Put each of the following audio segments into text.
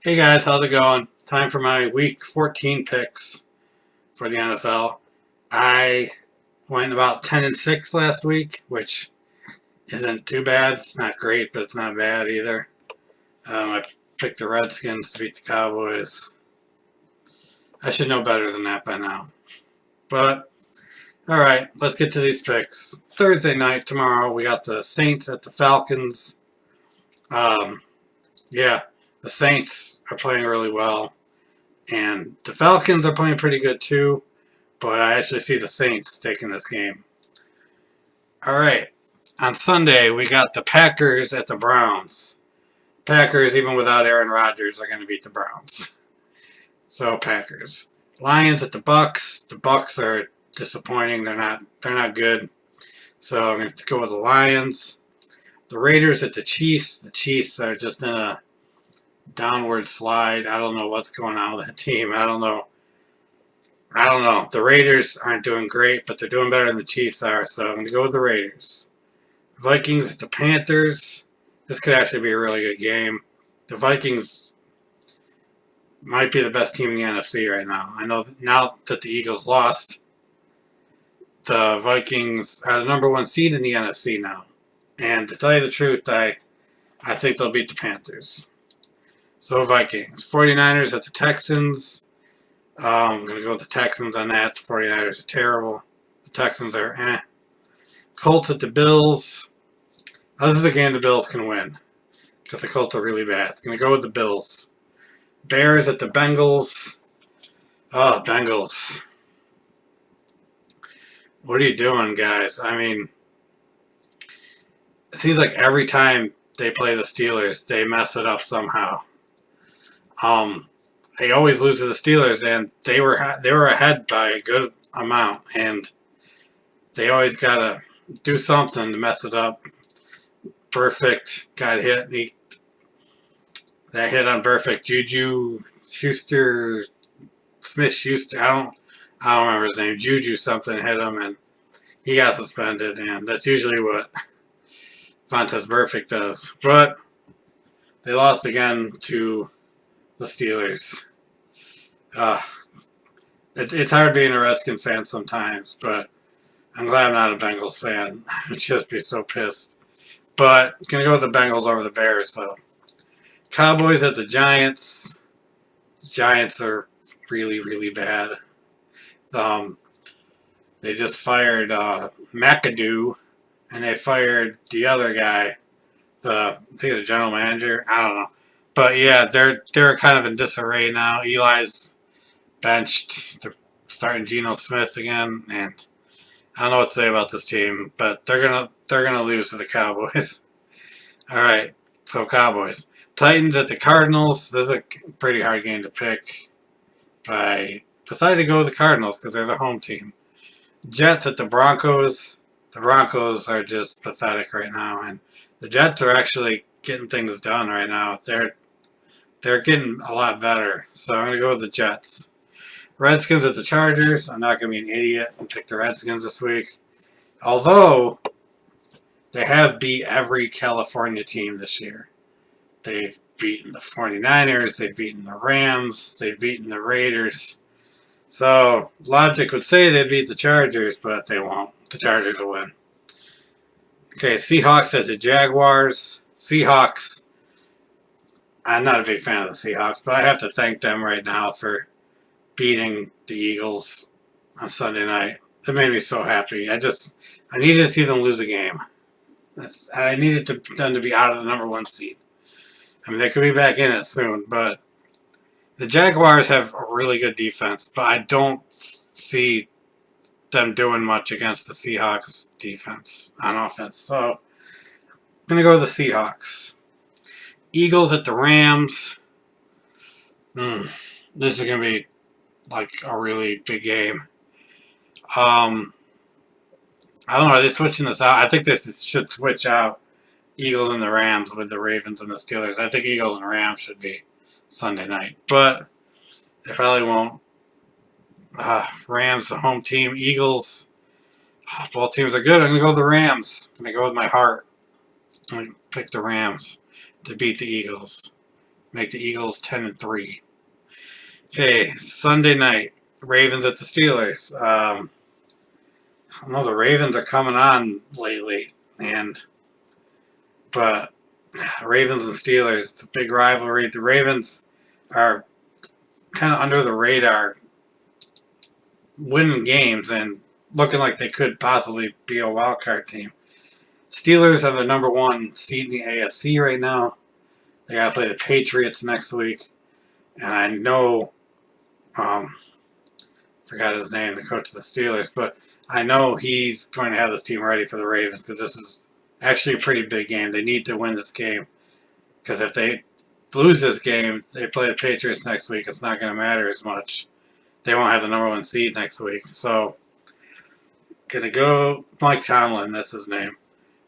Hey guys, how's it going? Time for my week 14 picks for the NFL. I went about 10 and 6 last week, which isn't too bad. It's not great, but it's not bad either. I picked the Redskins to beat the Cowboys. I should know better than that by now. But, alright, let's get to these picks. Thursday night, tomorrow, we got the Saints at the Falcons. Yeah, the Saints are playing really well. And the Falcons are playing pretty good too, but I actually see the Saints taking this game. Alright, on Sunday we got the Packers at the Browns. Packers, even without Aaron Rodgers, are going to beat the Browns. So Packers. Lions at the Bucks. The Bucks are disappointing. They're not good. So I'm going to go with the Lions. The Raiders at the Chiefs. The Chiefs are just in a downward slide. I don't know what's going on with that team. I don't know. The Raiders aren't doing great, but they're doing better than the Chiefs are, so I'm going to go with the Raiders. Vikings at the Panthers. This could actually be a really good game. The Vikings might be the best team in the NFC right now. I know now that the Eagles lost, the Vikings are the number one seed in the NFC now. And to tell you the truth, I think they'll beat the Panthers. So Vikings. 49ers at the Texans. I'm going to go with the Texans on that. The 49ers are terrible. The Texans are eh. Colts at the Bills. This is a game the Bills can win because the Colts are really bad. It's going to go with the Bills. Bears at the Bengals. Oh, Bengals. What are you doing, guys? I mean, it seems like every time they play the Steelers, they mess it up somehow. They always lose to the Steelers, and they were ahead by a good amount, and they always gotta do something to mess it up. Perfect got hit. That hit on Perfect. Juju Smith-Schuster. I don't remember his name. Juju something hit him, and he got suspended, and that's usually what Vontaze Perfect does. But they lost again to the Steelers. It's hard being a Redskins fan sometimes, but I'm glad I'm not a Bengals fan. I'd just be so pissed. But gonna go with the Bengals over the Bears though. Cowboys at the Giants. The Giants are really, really bad. They just fired McAdoo, and they fired the other guy. I think the general manager. I don't know. But yeah, they're kind of in disarray now. Eli's benched. They're starting Geno Smith again, and I don't know what to say about this team, but they're gonna lose to the Cowboys. All right, so Cowboys, Titans at the Cardinals. This is a pretty hard game to pick, but I decided to go with the Cardinals because they're the home team. Jets at the Broncos. The Broncos are just pathetic right now, and the Jets are actually getting things done right now. They're getting a lot better, so I'm going to go with the Jets. Redskins at the Chargers. I'm not going to be an idiot and pick the Redskins this week. Although, they have beat every California team this year. They've beaten the 49ers, they've beaten the Rams, they've beaten the Raiders. So, logic would say they'd beat the Chargers, but they won't. The Chargers will win. Okay, Seahawks at the Jaguars. Seahawks. I'm not a big fan of the Seahawks, but I have to thank them right now for beating the Eagles on Sunday night. It made me so happy. I needed to see them lose a game. I needed them to be out of the number one seed. I mean, they could be back in it soon, but the Jaguars have a really good defense, but I don't see them doing much against the Seahawks defense on offense. So, I'm going to go with the Seahawks. Eagles at the Rams. This is going to be like a really big game. I don't know. Are they switching this out? I think this should switch out Eagles and the Rams with the Ravens and the Steelers. I think Eagles and Rams should be Sunday night, but they probably won't. Rams, the home team. Eagles, both teams are good. I'm going to go with the Rams. I'm going to go with my heart. I'm going to pick the Rams to beat the Eagles. make the Eagles 10-3. Okay, Sunday night, Ravens at the Steelers. I know the Ravens are coming on lately, but Ravens and Steelers, it's a big rivalry. The Ravens are kind of under the radar, winning games and looking like they could possibly be a wild card team. Steelers are the number 1 seed in the AFC right now. They got to play the Patriots next week, and I know, forgot his name, the coach of the Steelers, but I know he's going to have this team ready for the Ravens because this is actually a pretty big game. They need to win this game because if they lose this game, they play the Patriots next week. It's not going to matter as much. They won't have the number 1 seed next week. So, gonna go Mike Tomlin. That's his name.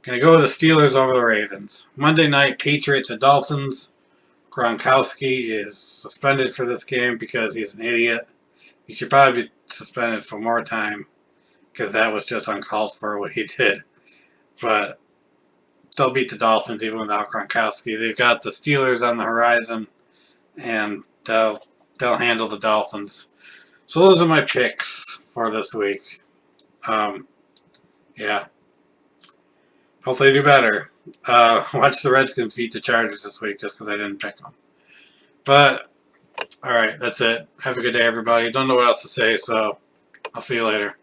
Gonna go with the Steelers over the Ravens. Monday night, Patriots and Dolphins. Gronkowski is suspended for this game because he's an idiot. He should probably be suspended for more time because that was just uncalled for what he did. But they'll beat the Dolphins even without Gronkowski. They've got the Steelers on the horizon, and they'll handle the Dolphins. So those are my picks for this week. Yeah. Hopefully they do better. Watch the Redskins beat the Chargers this week just because I didn't pick them. But, alright, that's it. Have a good day, everybody. Don't know what else to say, so I'll see you later.